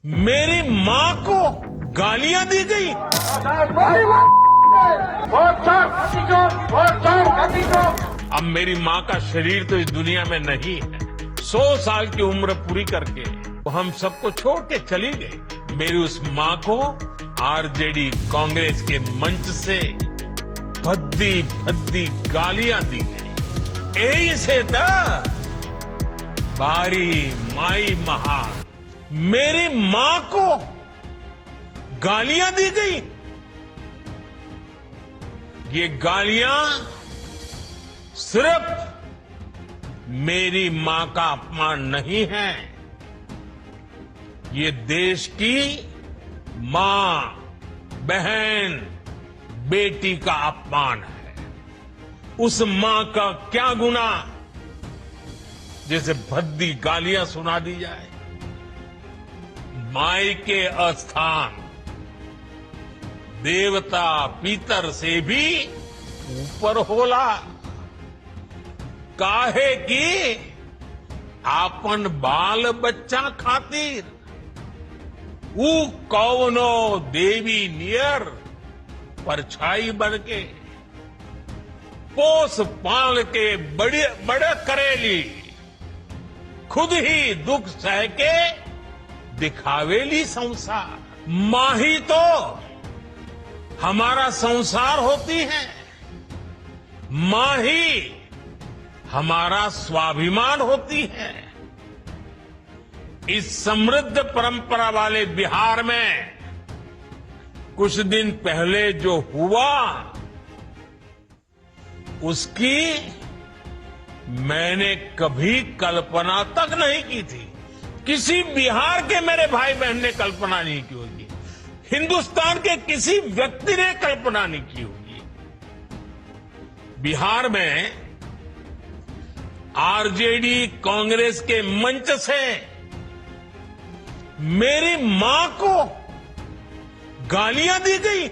मेरी माँ को गालियां दी गई। अब मेरी माँ का शरीर तो इस दुनिया में नहीं है। 100 साल की उम्र पूरी करके वो हम सबको छोड़ के चली गई। मेरी उस माँ को आरजेडी कांग्रेस के मंच से भद्दी भद्दी गालियां दी गई। यही से था बारी माई महान। मेरी माँ को गालियां दी गई। ये गालियां सिर्फ मेरी मां का अपमान नहीं है, ये देश की मां, बहन, बेटी का अपमान है। उस मां का क्या गुनाह जैसे भद्दी गालियां सुना दी जाए। माई के अस्थान देवता पितर से भी ऊपर होला। काहे की आपन बाल बच्चा खातिर ऊ कौनो देवी नियर परछाई बन के पोस पाल के बड़े करेली, खुद ही दुख सह के दिखावेली संसार। मां ही तो हमारा संसार होती है, मां ही हमारा स्वाभिमान होती है। इस समृद्ध परंपरा वाले बिहार में कुछ दिन पहले जो हुआ उसकी मैंने कभी कल्पना तक नहीं की थी। किसी बिहार के मेरे भाई बहन ने कल्पना नहीं की होगी, हिंदुस्तान के किसी व्यक्ति ने कल्पना नहीं की होगी। बिहार में आरजेडी कांग्रेस के मंच से मेरी मां को गालियां दी गई।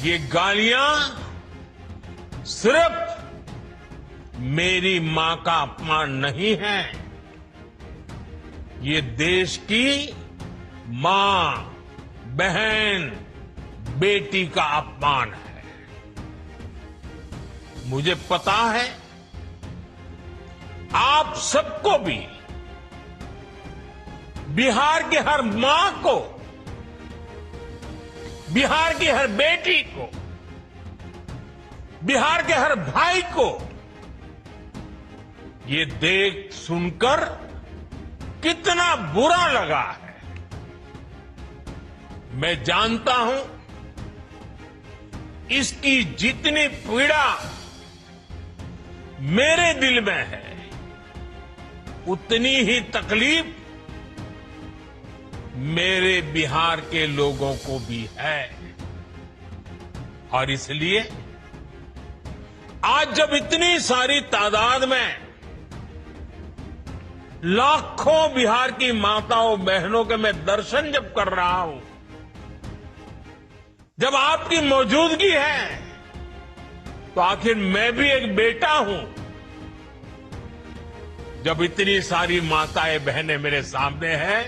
ये गालियां सिर्फ मेरी मां का अपमान नहीं है, ये देश की मां, बहन, बेटी का अपमान है। मुझे पता है आप सबको भी बिहार की हर मां को, बिहार की हर बेटी को, बिहार के हर भाई को ये देख सुनकर कितना बुरा लगा है। मैं जानता हूं इसकी जितनी पीड़ा मेरे दिल में है उतनी ही तकलीफ मेरे बिहार के लोगों को भी है। और इसलिए आज जब इतनी सारी तादाद में लाखों बिहार की माताओं बहनों के मैं दर्शन जब कर रहा हूं, जब आपकी मौजूदगी है, तो आखिर मैं भी एक बेटा हूं। जब इतनी सारी माताएं बहनें मेरे सामने हैं,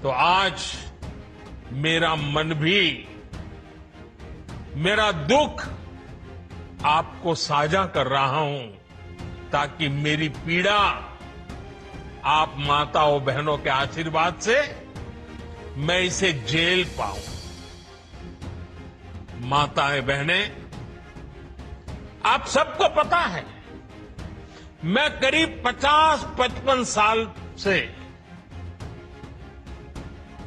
तो आज मेरा मन भी, मेरा दुख आपको साझा कर रहा हूं, ताकि मेरी पीड़ा आप माताओं बहनों के आशीर्वाद से मैं इसे झेल पाऊं। माताएं बहनें, आप सबको पता है मैं करीब 50-55 साल से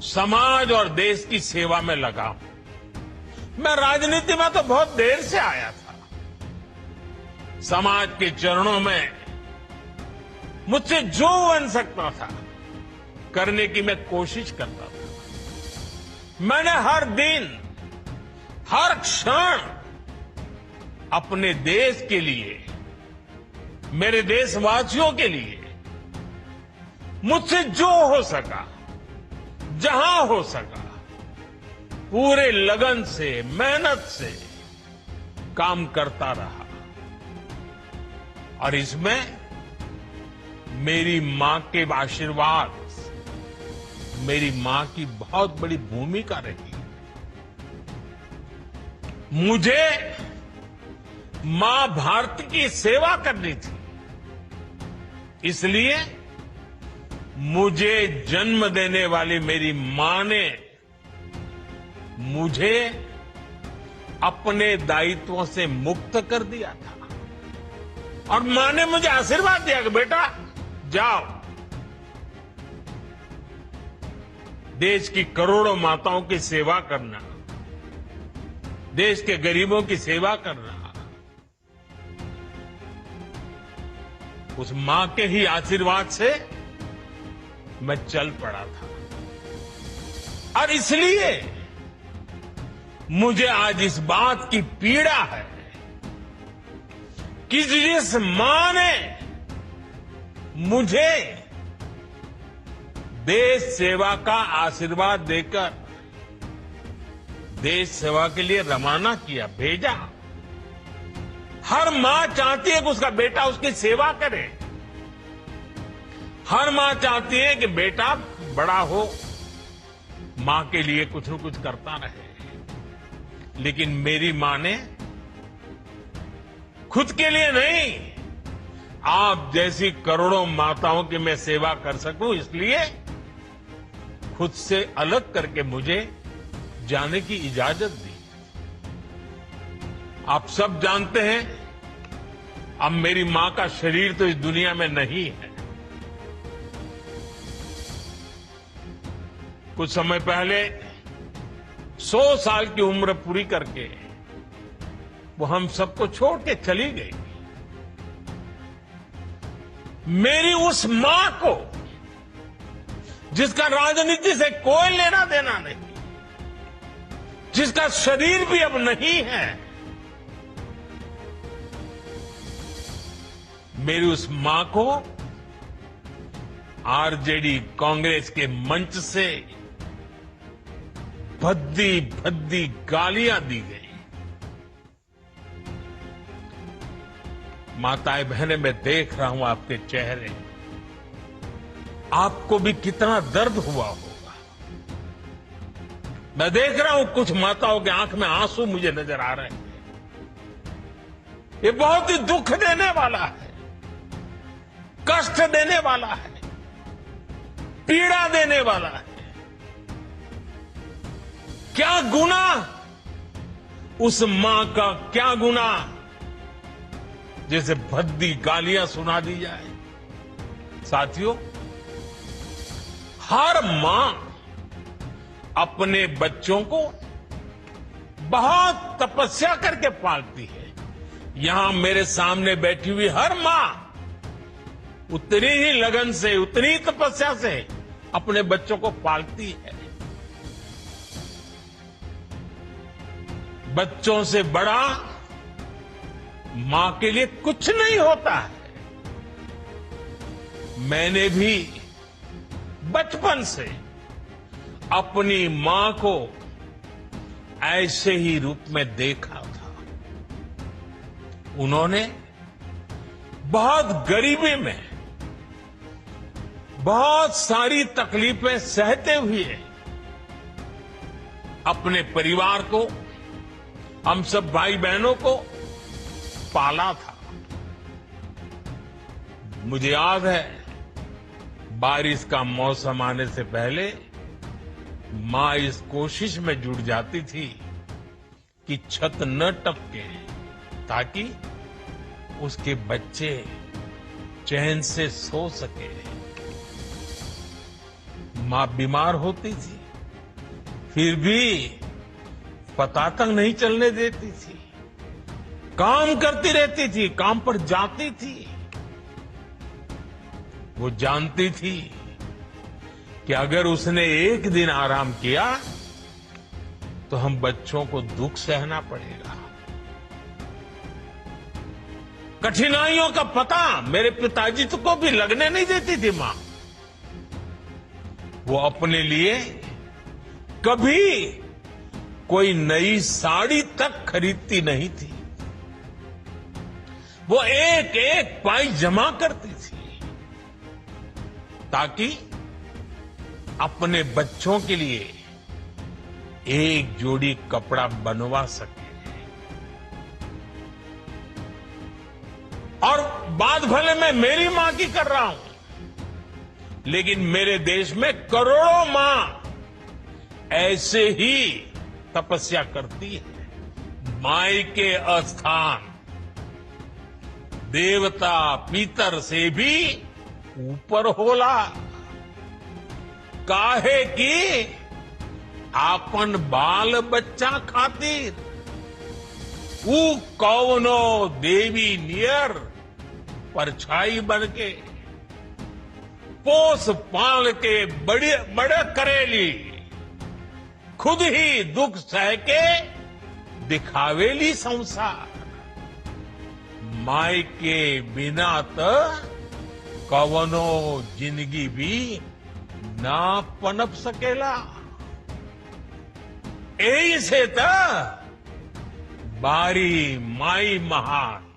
समाज और देश की सेवा में लगा हूं। मैं राजनीति में तो बहुत देर से आया था। समाज के चरणों में मुझसे जो बन सकता था करने की मैं कोशिश करता था। मैंने हर दिन, हर क्षण अपने देश के लिए, मेरे देशवासियों के लिए मुझसे जो हो सका, जहां हो सका, पूरे लगन से, मेहनत से काम करता रहा। और इसमें मेरी मां के आशीर्वाद, मेरी मां की बहुत बड़ी भूमिका रही। मुझे मां भारती की सेवा करनी थी, इसलिए मुझे जन्म देने वाली मेरी मां ने मुझे अपने दायित्वों से मुक्त कर दिया था और मां ने मुझे आशीर्वाद दिया कि बेटा जाओ, देश की करोड़ों माताओं की सेवा करना, देश के गरीबों की सेवा करना। उस मां के ही आशीर्वाद से मैं चल पड़ा था और इसलिए मुझे आज इस बात की पीड़ा है कि जिस मां ने मुझे देश सेवा का आशीर्वाद देकर देश सेवा के लिए रवाना किया, भेजा। हर मां चाहती है कि उसका बेटा उसकी सेवा करे। हर मां चाहती है कि बेटा बड़ा हो, मां के लिए कुछ न कुछ करता रहे। लेकिन मेरी मां ने खुद के लिए नहीं, आप जैसी करोड़ों माताओं की मैं सेवा कर सकूं, इसलिए खुद से अलग करके मुझे जाने की इजाजत दी। आप सब जानते हैं, अब मेरी मां का शरीर तो इस दुनिया में नहीं है। कुछ समय पहले 100 साल की उम्र पूरी करके वो हम सबको छोड़ के चली गई। मेरी उस मां को, जिसका राजनीति से कोई लेना देना नहीं, जिसका शरीर भी अब नहीं है, मेरी उस मां को आरजेडी कांग्रेस के मंच से भद्दी भद्दी गालियां दी गई। माताएं बहनें, मैं देख रहा हूं आपके चेहरे, आपको भी कितना दर्द हुआ होगा। मैं देख रहा हूं कुछ माताओं की आंख में आंसू मुझे नजर आ रहे हैं। ये बहुत ही दुख देने वाला है, कष्ट देने वाला है, पीड़ा देने वाला है। क्या गुनाह उस मां का, क्या गुनाह जैसे भद्दी गालियां सुना दी जाए। साथियों, हर मां अपने बच्चों को बहुत तपस्या करके पालती है। यहां मेरे सामने बैठी हुई हर मां उतनी ही लगन से, उतनी ही तपस्या से अपने बच्चों को पालती है। बच्चों से बड़ा मां के लिए कुछ नहीं होता है। मैंने भी बचपन से अपनी मां को ऐसे ही रूप में देखा था। उन्होंने बहुत गरीबी में बहुत सारी तकलीफें सहते हुए अपने परिवार को, हम सब भाई बहनों को पाला था। मुझे याद है, बारिश का मौसम आने से पहले मां इस कोशिश में जुट जाती थी कि छत न टपके, ताकि उसके बच्चे चैन से सो सके। मां बीमार होती थी, फिर भी पता तक नहीं चलने देती थी, काम करती रहती थी, काम पर जाती थी। वो जानती थी कि अगर उसने एक दिन आराम किया तो हम बच्चों को दुख सहना पड़ेगा। कठिनाइयों का पता मेरे पिताजी को भी लगने नहीं देती थी मां। वो अपने लिए कभी कोई नई साड़ी तक खरीदती नहीं थी। वो एक एक पाई जमा करती थी। ताकि अपने बच्चों के लिए एक जोड़ी कपड़ा बनवा सके। और बात भले मैं मेरी मां की कर रहा हूं, लेकिन मेरे देश में करोड़ों मां ऐसे ही तपस्या करती है। माई के अस्थान देवता पितर से भी ऊपर होला। काहे की आपन बाल बच्चा खातिर ऊ कौनो देवी नियर परछाई बन के पोस पाल के बड़े करेली, खुद ही दुख सह के दिखावेली संसार। माई के बिना तो कवनो जिंदगी भी ना पनप सकेला। यही से तो बारी माई महान।